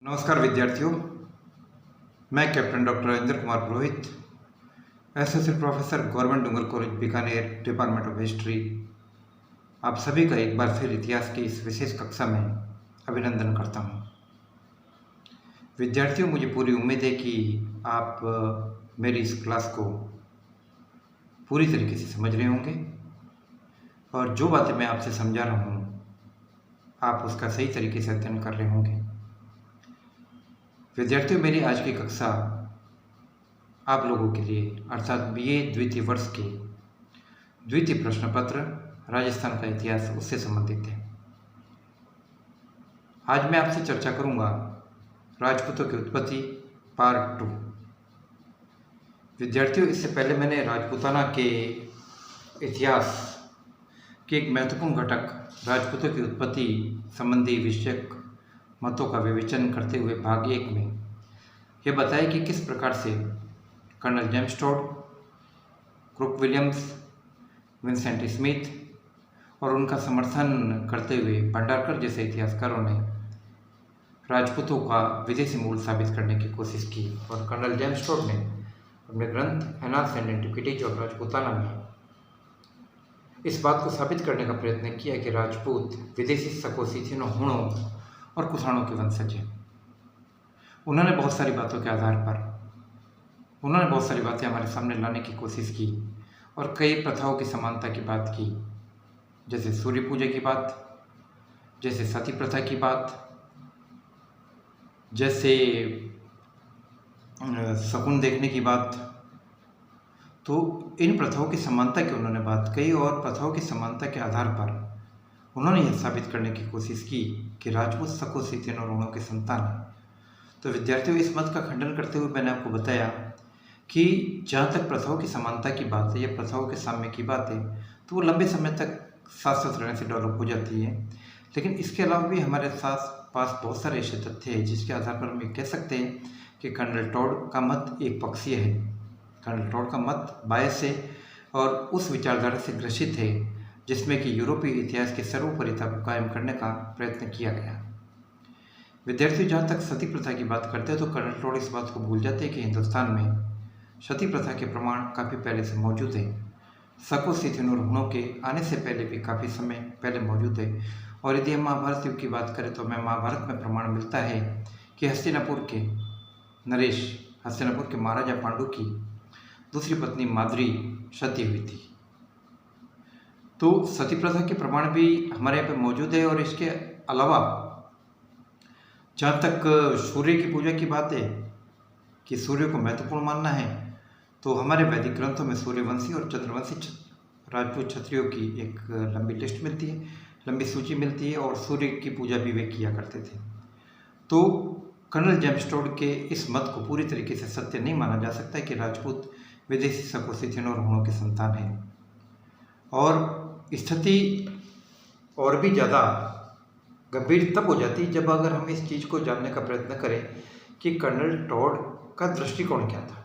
नमस्कार विद्यार्थियों, मैं captain doctor Rajendra Kumar Purohit, associate professor government Doongar college Bikaner, department of history. आप सभी का एक बार फिर इतिहास की इस विशेष कक्षा में अभिनंदन करता हूं। विद्यार्थियों, मुझे पूरी उम्मीद है कि आप मेरी इस क्लास को पूरी तरीके से समझ रहे होंगे और जो बातें मैं आपसे समझा रहा हूं आप उसका सही तरीके से अध्ययन कर रहे होंगे। विद्यार्थियों, मेरी आज की कक्षा आप लोगों के लिए अर्थात बीए द्वितीय वर्ष के द्वितीय प्रश्न पत्र राजस्थान का इतिहास उससे संबंधित है। आज मैं आपसे चर्चा करूंगा राजपूतों की उत्पत्ति पार्ट 2। विद्यार्थियों, इससे पहले मैंने राजपूताना के इतिहास के एक महत्वपूर्ण घटक राजपूतों की उत्पत्ति संबंधी विषयक मतों का विवेचन करते हुए भाग 1 में यह बताया कि किस प्रकार से colonel James Tod, Crooke Williams, Vincent Smith और उनका समर्थन करते हुए भंडारकर जैसे इतिहासकारों ने राजपूतों का विदेशी मूल साबित करने की कोशिश की और कर्नल जेम्स टोड ने अपने ग्रंथ annals and antiquities of Rajputana में इस बात को साबित करने का प्रयत्न किया कि राजपूत विदेशी सकोसीथियों, हुणों और कुषाणों के वंशज हैं। उन्होंने बहुत सारी बातों के आधार पर बहुत सारी बातें हमारे सामने लाने की कोशिश की और कई प्रथाओं की समानता की बात की, जैसे सूर्य पूजा की बात, जैसे सती प्रथा की बात, जैसे शकुन देखने की बात। तो इन प्रथाओं की समानता की उन्होंने बात कही और प्रथाओं की समानता के आधार पर उन्होंने यह साबित करने की कोशिश की कि राजपूत सकोसीथियन और हुणों के संतान हैं। तो विद्यार्थियों, इस मत का खंडन करते हुए मैंने आपको बताया कि जहाँ तक प्रथाओं की समानता की बात है या प्रथाओं के साम्य की बात है तो वो लंबे समय तक साथ साथ रहने से डेवलप हो जाती है, लेकिन इसके अलावा भी हमारे पास बहुत सारे ऐसे तथ्य हैं जिसके आधार पर हम ये कह सकते हैं कि कर्नल टोड का मत एक पक्षीय है। कर्नल टोड का मत बायस है और उस विचारधारा से ग्रसित है जिसमें कि यूरोपीय इतिहास की सर्वोपरिता को कायम करने का प्रयत्न किया गया। विद्यार्थी जहाँ तक सती प्रथा की बात करते हैं तो कर्नल टोड इस बात को भूल जाते हैं कि हिंदुस्तान में सती प्रथा के प्रमाण काफ़ी पहले से मौजूद है। सकोसीथियन और हुणों के आने से पहले भी काफ़ी समय पहले मौजूद है। और यदि हम महाभारत युग की बात करें तो हमें महाभारत में प्रमाण मिलता है कि हस्तिनापुर के नरेश, हस्तिनापुर के महाराजा पांडु की दूसरी पत्नी माद्री सती हुई थी। तो सती प्रथा के प्रमाण भी हमारे यहाँ पे मौजूद है। और इसके अलावा जहाँ तक सूर्य की पूजा की बात है कि सूर्य को महत्वपूर्ण मानना है, तो हमारे वैदिक ग्रंथों में सूर्यवंशी और चंद्रवंशी राजपूत क्षत्रियों की एक लंबी लिस्ट मिलती है, लंबी सूची मिलती है और सूर्य की पूजा भी वे किया करते थे। तो कर्नल जेम्स टोड के इस मत को पूरी तरीके से सत्य नहीं माना जा सकता है कि राजपूत विदेशी सकोसीथियन और हुणों के संतान हैं। और स्थिति और भी ज़्यादा गंभीर तब हो जाती है जब अगर हम इस चीज़ को जानने का प्रयत्न करें कि कर्नल टोड का दृष्टिकोण क्या था।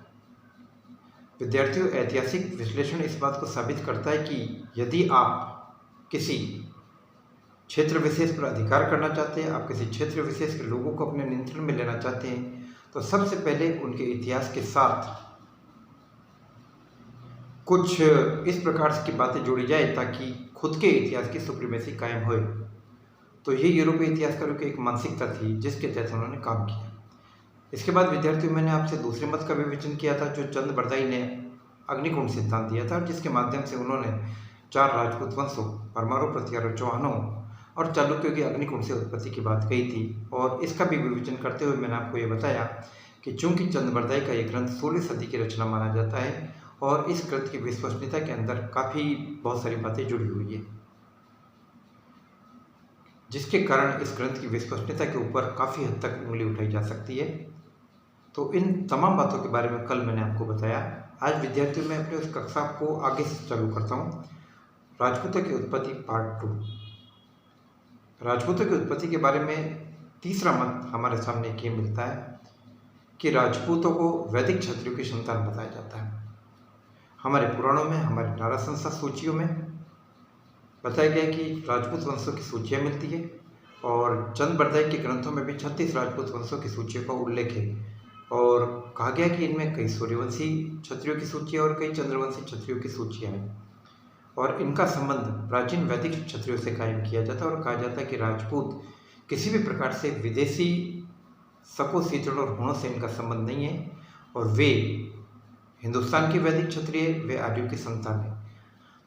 विद्यार्थियों, ऐतिहासिक विश्लेषण इस बात को साबित करता है कि यदि आप किसी क्षेत्र विशेष पर अधिकार करना चाहते हैं, आप किसी क्षेत्र विशेष के लोगों को अपने नियंत्रण में लेना चाहते हैं, तो सबसे पहले उनके इतिहास के साथ कुछ इस प्रकार की बातें जोड़ी जाए ताकि खुद के इतिहास की सुप्रीमेसी कायम होए। तो ये यूरोपीय इतिहासकारों की एक मानसिकता थी जिसके तहत उन्होंने काम किया। इसके बाद विद्यार्थियों, मैंने आपसे दूसरे मत का विवेचन किया था जो चंद बरदाई ने अग्निकुंड सिद्धांत दिया था, जिसके माध्यम से उन्होंने 4 राजपूत वंशों परमाणु, प्रत्यारों, चौहानों और चालुक्यों की अग्निकुंड से उत्पत्ति की बात कही थी। और इसका भी विवेचन करते हुए मैंने आपको ये बताया कि चूंकि चंद बरदाई का ये ग्रंथ 16वीं सदी की रचना माना जाता है और इस ग्रंथ की विश्वसनीयता के अंदर बहुत सारी बातें जुड़ी हुई है, जिसके कारण इस ग्रंथ की विश्वसनीयता के ऊपर काफ़ी हद तक उंगली उठाई जा सकती है। तो इन तमाम बातों के बारे में कल मैंने आपको बताया। आज विद्यार्थियों में अपने उस कक्षा को आगे से चालू करता हूँ। राजपूतों की उत्पत्ति पार्ट 2। राजपूतों की उत्पत्ति के बारे में तीसरा मत हमारे सामने ये मिलता है कि राजपूतों को वैदिक क्षत्रियों की संतान बताया जाता है। हमारे पुराणों में, हमारे नारा संस्था सूचियों में बताया गया कि राजपूत वंशों की सूचियाँ मिलती है और चंद बरदाई के ग्रंथों में भी 36 राजपूत वंशों की सूचियों का उल्लेख है और कहा गया कि इनमें कई सूर्यवंशी क्षत्रियों की सूची और कई चंद्रवंशी क्षत्रियों की सूचियाँ हैं और इनका संबंध प्राचीन वैदिक क्षत्रियों से कायम किया जाता है और कहा जाता है कि राजपूत किसी भी प्रकार से विदेशी सको सीतड़ और हुणों से इनका संबंध नहीं है और वे हिंदुस्तान के वैदिक क्षत्रिय, वे आर्यों की संतान है।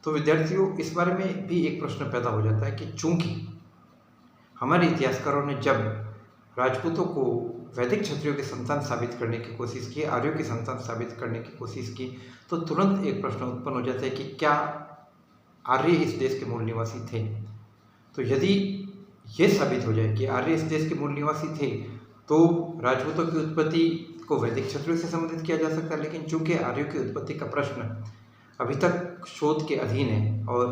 तो विद्यार्थियों, इस बारे में भी एक प्रश्न पैदा हो जाता है कि चूंकि हमारे इतिहासकारों ने जब राजपूतों को वैदिक क्षत्रियों की संतान साबित करने की कोशिश की, आर्यों की संतान साबित करने की कोशिश की, तो तुरंत एक प्रश्न उत्पन्न हो जाता है कि क्या आर्य इस देश के मूल निवासी थे। तो यदि ये साबित हो जाए कि आर्य इस देश के मूल निवासी थे तो राजपूतों की उत्पत्ति को वैदिक क्षत्रियों से संबंधित किया जा सकता है, लेकिन चूंकि आर्यों की उत्पत्ति का प्रश्न अभी तक शोध के अधीन है और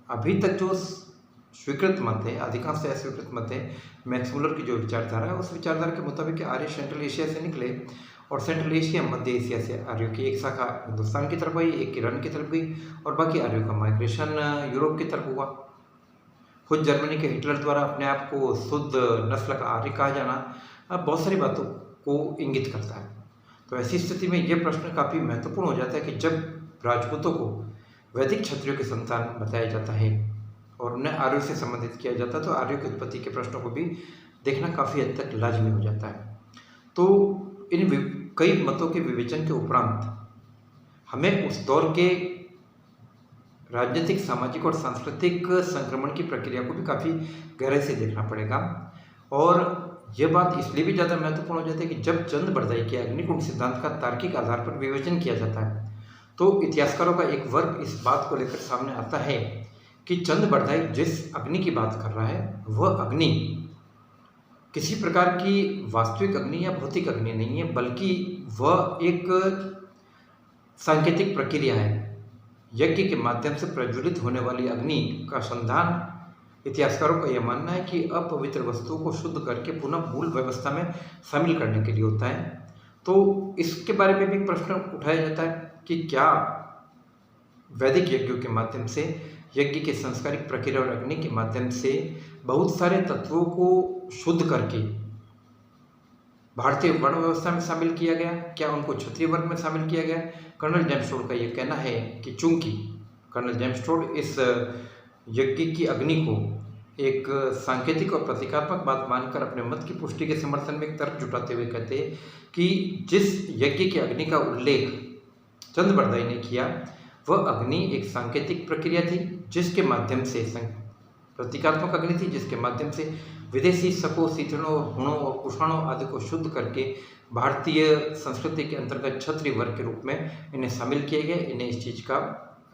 अभी तक जो स्वीकृत मत है, अधिकांश से अस्वीकृत मत है, मैक्स मुलर की जो विचारधारा है, उस विचारधारा के मुताबिक आर्य सेंट्रल एशिया से निकले और सेंट्रल एशिया मध्य एशिया से आर्यों की एक शाखा हिंदुस्तान की तरफ आई, एक ईरान की तरफ गई और बाकी आर्यों का माइग्रेशन यूरोप की तरफ हुआ। खुद जर्मनी के हिटलर द्वारा अपने आप को शुद्ध नस्ल का आर्य कहा जाना बहुत सारी बातों को इंगित करता है। तो ऐसी स्थिति में यह प्रश्न काफ़ी महत्वपूर्ण हो जाता है कि जब राजपूतों को वैदिक क्षत्रियों की संतान बताया जाता है और उन्हें आर्यों से संबंधित किया जाता है तो आर्यों की उत्पत्ति के प्रश्नों को भी देखना काफ़ी हद तक लाजमी हो जाता है। तो इन कई मतों के विवेचन के उपरांत हमें उस दौर के राजनीतिक, सामाजिक और सांस्कृतिक संक्रमण की प्रक्रिया को भी काफ़ी गहराई से देखना पड़ेगा और यह बात इसलिए भी ज़्यादा महत्वपूर्ण हो जाती है कि जब चंद बरदाई के अग्निकुंड सिद्धांत का तार्किक आधार पर विवेचन किया जाता है तो इतिहासकारों का एक वर्ग इस बात को लेकर सामने आता है कि चंद बरदाई जिस अग्नि की बात कर रहा है वह अग्नि किसी प्रकार की वास्तविक अग्नि या भौतिक अग्नि नहीं है, बल्कि वह एक सांकेतिक प्रक्रिया है। यज्ञ के माध्यम से प्रज्वलित होने वाली अग्नि का संधान इतिहासकारों का यह मानना है कि अपवित्र वस्तुओं को शुद्ध करके पुनः मूल व्यवस्था में शामिल करने के लिए होता है। तो इसके बारे में भी प्रश्न उठाया जाता है कि क्या वैदिक यज्ञों के माध्यम से, यज्ञ के संस्कारिक प्रक्रिया और अग्नि के माध्यम से बहुत सारे तत्वों को शुद्ध करके भारतीय वर्ण व्यवस्था में शामिल किया गया, क्या उनको क्षत्रिय वर्ग में शामिल किया गया। कर्नल जेम्स टोड का यह कहना है कि चूंकि कर्नल जेम्स टोड इस यज्ञ की अग्नि को एक सांकेतिक और प्रतीकात्मक बात मानकर अपने मत की पुष्टि के समर्थन में एक तर्क जुटाते हुए कहते हैं कि जिस यज्ञ की अग्नि का उल्लेख चंद बरदाई ने किया वह अग्नि एक सांकेतिक प्रक्रिया थी जिसके माध्यम से, प्रतीकात्मक अग्नि थी जिसके माध्यम से विदेशी शकों, शीतड़ों, हुणों और कुषाणों आदि को शुद्ध करके भारतीय संस्कृति के अंतर्गत क्षत्रिय वर्ग के रूप में इन्हें शामिल किया गया, इन्हें इस चीज़ का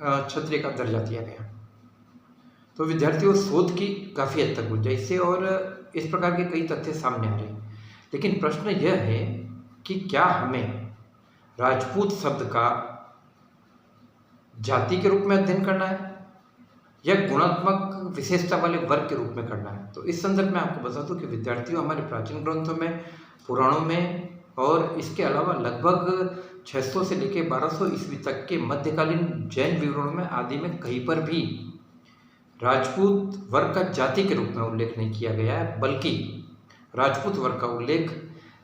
क्षत्रिय का दर्जा दिया गया। तो विद्यार्थियों, शोध की काफ़ी हद तक गुंजाइश है और इस प्रकार के कई तथ्य सामने आ रहे हैं, लेकिन प्रश्न यह है कि क्या हमें राजपूत शब्द का जाति के रूप में अध्ययन करना है या गुणात्मक विशेषता वाले वर्ग के रूप में करना है। तो इस संदर्भ में आपको बता दूं कि विद्यार्थियों, हमारे प्राचीन ग्रंथों में, पुराणों में और इसके अलावा लगभग 600 से लेकर 1200 ईस्वी तक के मध्यकालीन जैन विवरणों में आदि में कहीं पर भी राजपूत वर्ग का जाति के रूप में उल्लेख नहीं किया गया है, बल्कि राजपूत वर्ग का उल्लेख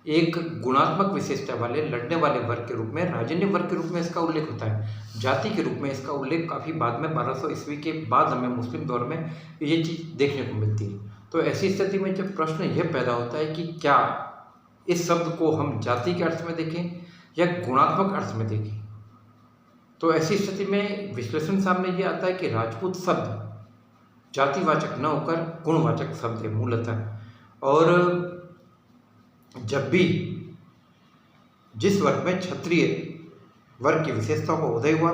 एक गुणात्मक विशेषता वाले लड़ने वाले वर्ग के रूप में, राजन्य वर्ग के रूप में इसका उल्लेख होता है। जाति के रूप में इसका उल्लेख काफ़ी बाद में 1200 ईस्वी के बाद हमें मुस्लिम दौर में ये चीज़ देखने को मिलती है। तो ऐसी स्थिति में जब प्रश्न यह पैदा होता है कि क्या इस शब्द को हम जाति के अर्थ में देखें या गुणात्मक अर्थ में देखें, तो ऐसी स्थिति में विश्लेषण सामने ये आता है कि राजपूत शब्द जातिवाचक न होकर गुणवाचक शब्द है मूलतः। और जब भी जिस वर्ग में क्षत्रिय वर्ग की विशेषताओं का उदय हुआ,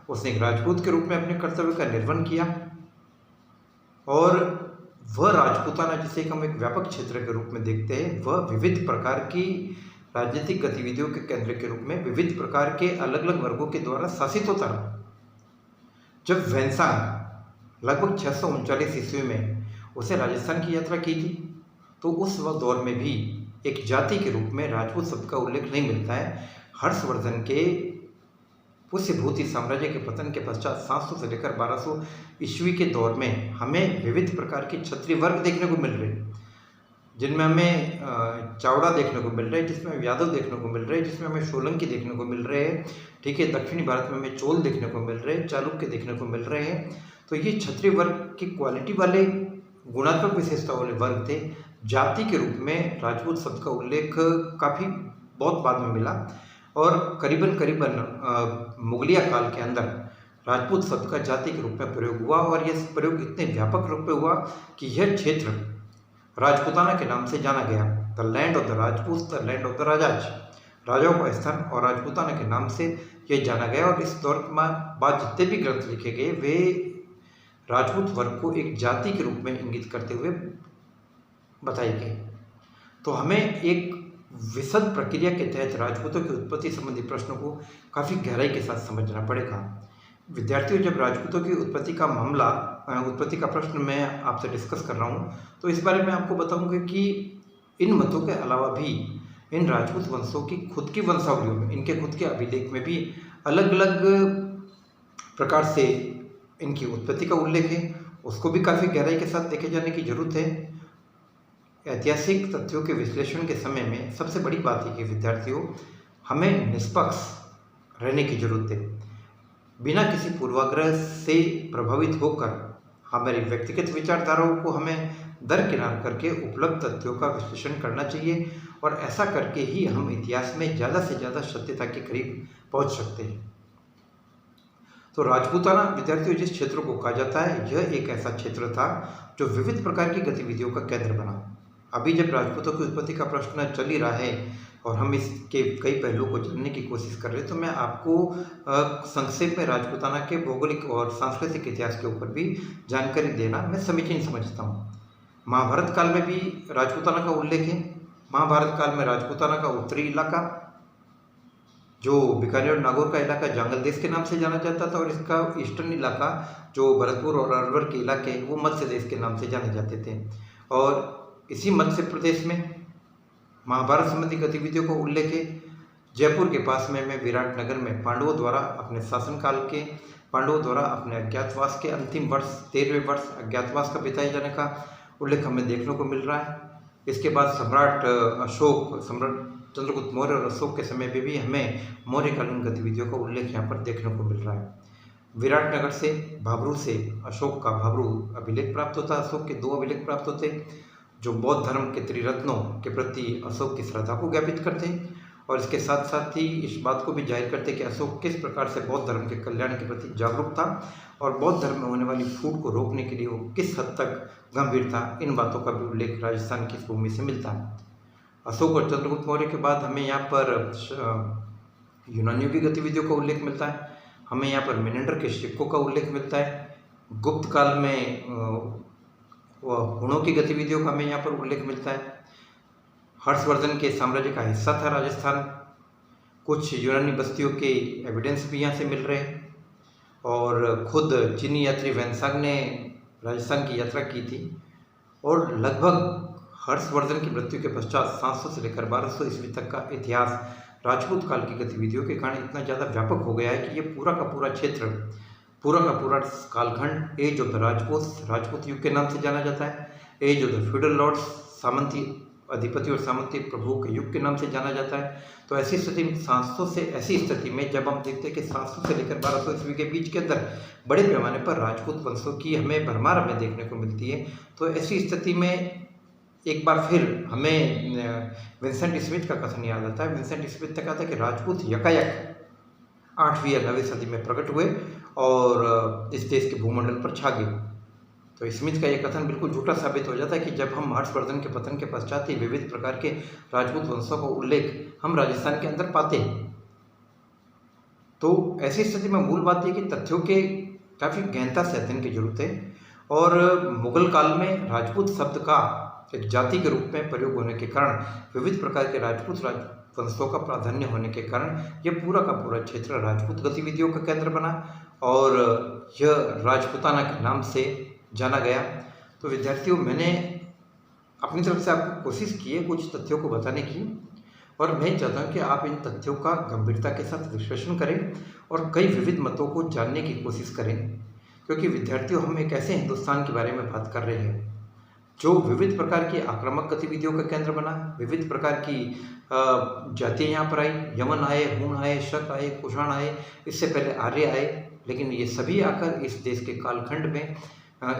उसने एक राजपूत के रूप में अपने कर्तव्य का निर्वहन किया और वह राजपूताना, जिसे हम एक व्यापक क्षेत्र के रूप में देखते हैं, वह विविध प्रकार की राजनीतिक गतिविधियों के केंद्र के रूप में विविध प्रकार के अलग अलग वर्गों के द्वारा शासित होता रहा। जब वैनसांग लगभग 639 ईस्वी में उसे राजस्थान की यात्रा की थी, तो उस वक्त दौर में भी एक जाति के रूप में राजपूत शब्द का उल्लेख नहीं मिलता है। हर्षवर्धन के पुष्यभूति साम्राज्य के पतन के पश्चात 700 से लेकर 1200 ईस्वी के दौर में हमें विविध प्रकार के क्षत्रिय वर्ग देखने को मिल रहे हैं। जिनमें हमें चावड़ा देखने को मिल रहे हैं, जिसमें हमें यादव देखने को मिल रहे हैं, जिसमें हमें सोलंकी देखने को मिल रहे हैं। ठीक है, दक्षिणी भारत में हमें चोल देखने को मिल रहे हैं, चालुक्य देखने को मिल रहे हैं। तो ये क्षत्रिय वर्ग की क्वालिटी वाले गुणात्मक विशेषता वाले वर्ग थे। जाति के रूप में राजपूत शब्द का उल्लेख काफ़ी बहुत बाद में मिला और करीबन मुगलिया काल के अंदर राजपूत शब्द का जाति के रूप में प्रयोग हुआ और यह प्रयोग इतने व्यापक रूप में हुआ कि यह क्षेत्र राजपूताना के नाम से जाना गया। The land of the Rajput, the land of the राजाज, राजाओं का स्थान, और राजपूताना के नाम से यह जाना गया। और इस दौर के बाद जितने भी ग्रंथ लिखे गए वे राजपूत वर्ग को एक जाति के रूप में इंगित करते हुए बताए गए। तो हमें एक विशद प्रक्रिया के तहत राजपूतों की उत्पत्ति संबंधी प्रश्नों को काफ़ी गहराई के साथ समझना पड़ेगा। विद्यार्थियों, जब राजपूतों की उत्पत्ति का मामला, उत्पत्ति का प्रश्न मैं आपसे डिस्कस कर रहा हूँ, तो इस बारे में आपको बताऊंगा कि इन मतों के अलावा भी इन राजपूत वंशों की खुद की वंशावलियों में, इनके खुद के अभिलेख में भी अलग अलग प्रकार से इनकी उत्पत्ति का उल्लेख है, उसको भी काफ़ी गहराई के साथ देखे जाने की जरूरत है। ऐतिहासिक तथ्यों के विश्लेषण के समय में सबसे बड़ी बात है कि विद्यार्थियों, हमें निष्पक्ष रहने की जरूरत है। बिना किसी पूर्वाग्रह से प्रभावित होकर हमारी व्यक्तिगत विचारधाराओं को हमें दरकिनार करके उपलब्ध तथ्यों का विश्लेषण करना चाहिए और ऐसा करके ही हम इतिहास में ज़्यादा से ज़्यादा सत्यता के करीब पहुंच सकते हैं। तो राजपूताना, विद्यार्थियों, जिस क्षेत्र को कहा जाता है, यह एक ऐसा क्षेत्र था जो विविध प्रकार की गतिविधियों का केंद्र बना। अभी जब राजपूतों की उत्पत्ति का प्रश्न चल ही रहा है और हम इसके कई पहलुओं को जानने की कोशिश कर रहे हैं, तो मैं आपको संक्षेप में राजपूताना के भौगोलिक और सांस्कृतिक इतिहास के ऊपर भी जानकारी देना मैं समीचीन समझता हूँ। महाभारत काल में भी राजपूताना का उल्लेख है। महाभारत काल में राजपूताना का उत्तरी इलाका, जो बीकानेर और नागौर का इलाका, जंगल देश के नाम से जाना जाता था, और इसका ईस्टर्न इलाका, जो भरतपुर और अरवल के इलाके, वो मत्स्य देश के नाम से जाने जाते थे। और इसी मत्स्य प्रदेश में महाभारत संबंधी गतिविधियों का उल्लेख है। जयपुर के पास में विराटनगर में पांडवों द्वारा अपने अज्ञातवास के अंतिम वर्ष, 13वें वर्ष अज्ञातवास का बिताए जाने का उल्लेख हमें देखने को मिल रहा है। इसके बाद सम्राट चंद्रगुप्त मौर्य और अशोक के समय में भी हमें मौर्यकालीन गतिविधियों का उल्लेख यहाँ पर देखने को मिल रहा है। विराटनगर से भाबरू से अशोक का भाबरू अभिलेख प्राप्त होता है। अशोक के 2 अभिलेख प्राप्त होते, जो बौद्ध धर्म के त्रिरत्नों के प्रति अशोक की श्रद्धा को ज्ञापित करते हैं और इसके साथ साथ ही इस बात को भी जाहिर करते हैं कि अशोक किस प्रकार से बौद्ध धर्म के कल्याण के प्रति जागरूक था और बौद्ध धर्म में होने वाली फूट को रोकने के लिए वो किस हद तक गंभीर था। इन बातों का भी उल्लेख राजस्थान की इस भूमि से मिलता है। अशोक और चंद्रगुप्त मौर्य के बाद हमें यहाँ पर यूनानियों की गतिविधियों का उल्लेख मिलता है। हमें यहाँ पर मेनेंडर के सिक्कों का उल्लेख मिलता है। गुप्त काल में हुणों की गतिविधियों का हमें यहाँ पर उल्लेख मिलता है। हर्षवर्धन के साम्राज्य का हिस्सा था राजस्थान। कुछ यूनानी बस्तियों के एविडेंस भी यहाँ से मिल रहे हैं और खुद चीनी यात्री वैनसांग ने राजस्थान की यात्रा की थी और लगभग हर्षवर्धन की मृत्यु के पश्चात 700 से लेकर 1200 ईस्वी तक का इतिहास राजपूत काल की गतिविधियों के कारण इतना ज़्यादा व्यापक हो गया है कि ये पूरा का पूरा क्षेत्र, पूरा का पूरा कालखंड एज ऑफ द राजपूत युग के नाम से जाना जाता है। Age of the feudal lords, सामंती अधिपति और सामंती प्रभुओं के युग के नाम से जाना जाता है। तो ऐसी स्थिति में 700 से ऐसी स्थिति में जब हम देखते हैं कि 700 से लेकर 1200 ईस्वी के बीच के अंदर बड़े पैमाने पर राजपूत वंशों की हमें भरमार हमें देखने को मिलती है। तो ऐसी स्थिति में एक बार फिर हमें विंसेंट स्मिथ का कथन याद आता है। विंसेंट स्मिथ ने कहा था कि राजपूत यकायक 8वीं या 9वीं सदी में प्रकट हुए और इस देश के भूमंडल पर छा गए। तो स्मिथ का यह कथन बिल्कुल झूठा साबित हो जाता है कि जब हम हर्षवर्धन के पतन के पश्चात ही विविध प्रकार के राजपूत वंशों का उल्लेख हम राजस्थान के अंदर पाते हैं। तो ऐसी स्थिति में मूल बात यह कि तथ्यों के काफ़ी गहनता से अध्ययन की जरूरत है और मुगल काल में राजपूत शब्द का एक जाति के रूप में प्रयोग होने के कारण, विविध प्रकार के राजपूत वंशों का प्राधान्य होने के कारण यह पूरा का पूरा क्षेत्र राजपूत गतिविधियों का केंद्र बना और यह राजपूताना के नाम से जाना गया। तो विद्यार्थियों, मैंने अपनी तरफ से आपको कोशिश की है कुछ तथ्यों को बताने की और मैं चाहता हूँ कि आप इन तथ्यों का गंभीरता के साथ विश्लेषण करें और कई विविध मतों को जानने की कोशिश करें, क्योंकि विद्यार्थियों, हम एक ऐसे हिंदुस्तान के बारे में बात कर रहे हैं जो विविध प्रकार की आक्रामक गतिविधियों का केंद्र बना, विविध प्रकार की जातियाँ यहाँ पर आई, यमन आए, हूण आए, शक आए, कुषाण आए, इससे पहले आर्य आए, लेकिन ये सभी आकर इस देश के कालखंड में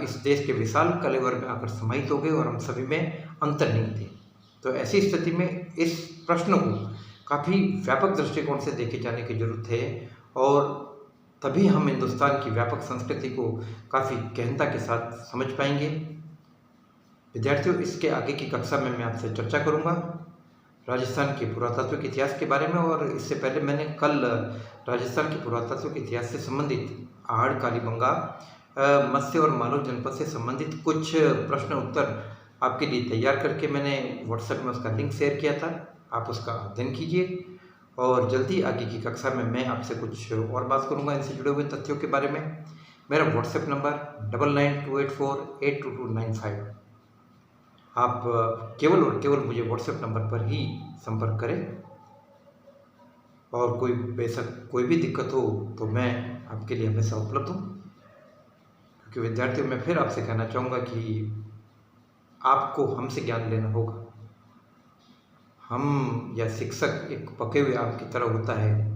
इस देश के विशाल कलेवर में आकर समाहित हो गए और हम सभी में अंतर्निहित थे। तो ऐसी स्थिति में इस प्रश्न को काफ़ी व्यापक दृष्टिकोण से देखे जाने की जरूरत है और तभी हम हिंदुस्तान की व्यापक संस्कृति को काफ़ी गहनता के साथ समझ पाएंगे। विद्यार्थियों, इसके आगे की कक्षा में मैं आपसे चर्चा करूंगा राजस्थान के पुरातात्विक इतिहास के बारे में। और इससे पहले मैंने कल राजस्थान के पुरातात्विक इतिहास से संबंधित आहड़, कालीबंगा, मत्स्य और मालव जनपद से संबंधित कुछ प्रश्न उत्तर आपके लिए तैयार करके मैंने व्हाट्सएप में उसका लिंक शेयर किया था। आप उसका अध्ययन कीजिए और जल्दी आगे की कक्षा में मैं आपसे कुछ और बात करूंगा इनसे जुड़े हुए तथ्यों के बारे में। मेरा व्हाट्सएप नंबर 9928482295। आप केवल और केवल मुझे व्हाट्सएप नंबर पर ही संपर्क करें और बेशक कोई भी दिक्कत हो तो मैं आपके लिए हमेशा उपलब्ध हूँ। क्योंकि विद्यार्थियों, मैं फिर आपसे कहना चाहूँगा कि आपको हमसे ज्ञान लेना होगा। हम या शिक्षक एक पके हुए आम की तरह होता है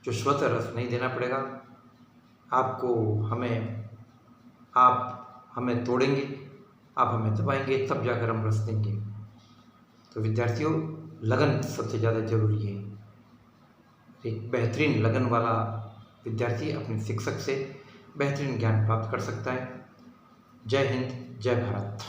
जो स्वतः रस नहीं देना पड़ेगा आपको। आप हमें तोड़ेंगे, आप हमें दबाएंगे, तब जाकर हम रस देंगे। तो विद्यार्थियों, लगन सबसे ज़्यादा जरूरी है। एक बेहतरीन लगन वाला विद्यार्थी अपने शिक्षक से बेहतरीन ज्ञान प्राप्त कर सकता है। जय हिंद, जय भारत।